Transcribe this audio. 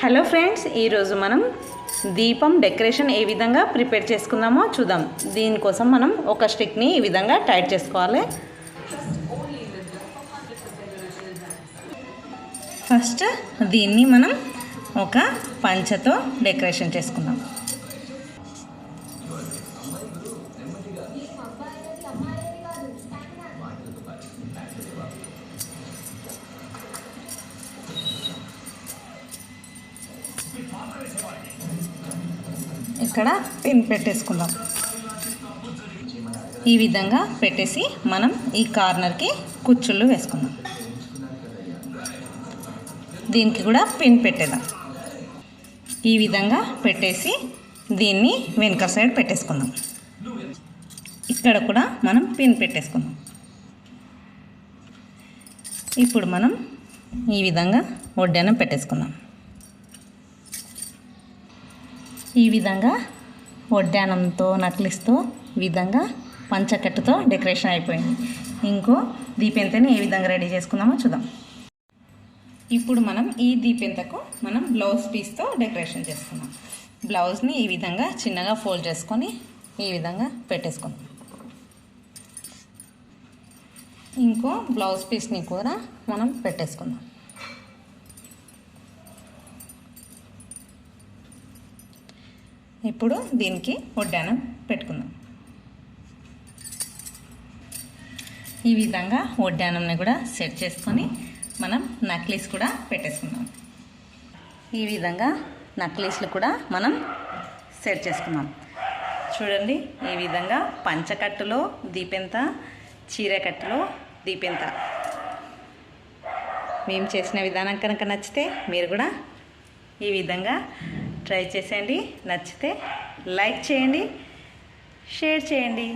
Hello friends, ఈరోజు మనం దీపం డెకరేషన్ ఏ విధంగా ప్రిపేర్ చేసుకుందామో చూద్దాం. దీనికోసం మనం ఒక స్టిక్ని ఈ విధంగా టైట్ చేసుకోవాలి. ఫస్ట్ దీన్ని మనం ఒక పంచతో డెకరేషన్ చేసుకుందాం. ఇక్కడ పిన్ పెట్టేసుకుందాం. ఈ విధంగా పెట్టేసి మనం ఈ కార్నర్కి కుచ్చుళ్ళు వేసుకుందాం. దీనికి కూడా పిన్ పెట్టేద్దాం. ఈ విధంగా పెట్టేసి దీన్ని వెనుక సైడ్ పెట్టేసుకుందాం. ఇక్కడ కూడా మనం పిన్ పెట్టేసుకుందాం. ఇప్పుడు మనం ఈ విధంగా వడ్డానం పెట్టేసుకుందాం. ఈ విధంగా వడ్డానంతో నక్లిస్తో విధంగా పంచకట్టుతో డెకరేషన్ అయిపోయింది. ఇంకో దీపెంతని ఏ విధంగా రెడీ చేసుకుందామో చూద్దాం. ఇప్పుడు మనం ఈ దీపెంతకు మనం బ్లౌజ్ పీస్తో డెకరేషన్ చేసుకుందాం. బ్లౌజ్ని ఈ విధంగా చిన్నగా ఫోల్డ్ చేసుకొని ఈ విధంగా పెట్టేసుకుందాం. ఇంకో బ్లౌజ్ పీస్ని కూడా మనం పెట్టేసుకుందాం. ఇప్పుడు దీనికి వడ్డానం పెట్టుకుందాం. ఈ విధంగా వడ్డానంని కూడా సెట్ చేసుకొని మనం నక్లీస్ కూడా పెట్టేసుకుందాం. ఈ విధంగా నక్లీస్లు కూడా మనం సెట్ చేసుకుందాం. చూడండి, ఈ విధంగా పంచకట్టులో దీపెంత, చీరకట్టులో దీపెంత. మేము చేసిన విధానం కనుక నచ్చితే మీరు కూడా ఈ విధంగా ట్రై చేసేయండి. నచ్చితే లైక్ చేయండి, షేర్ చేయండి.